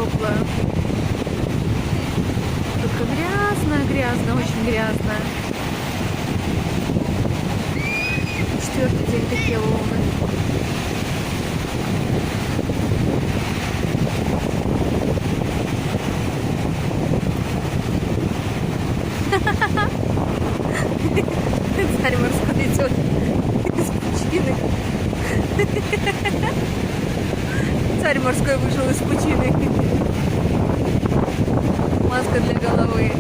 теплая. Только грязно, очень грязно. Четвертый день такие волны. Царь морской идет из пучины. Царь морской вышел из пучины. Маска для головы.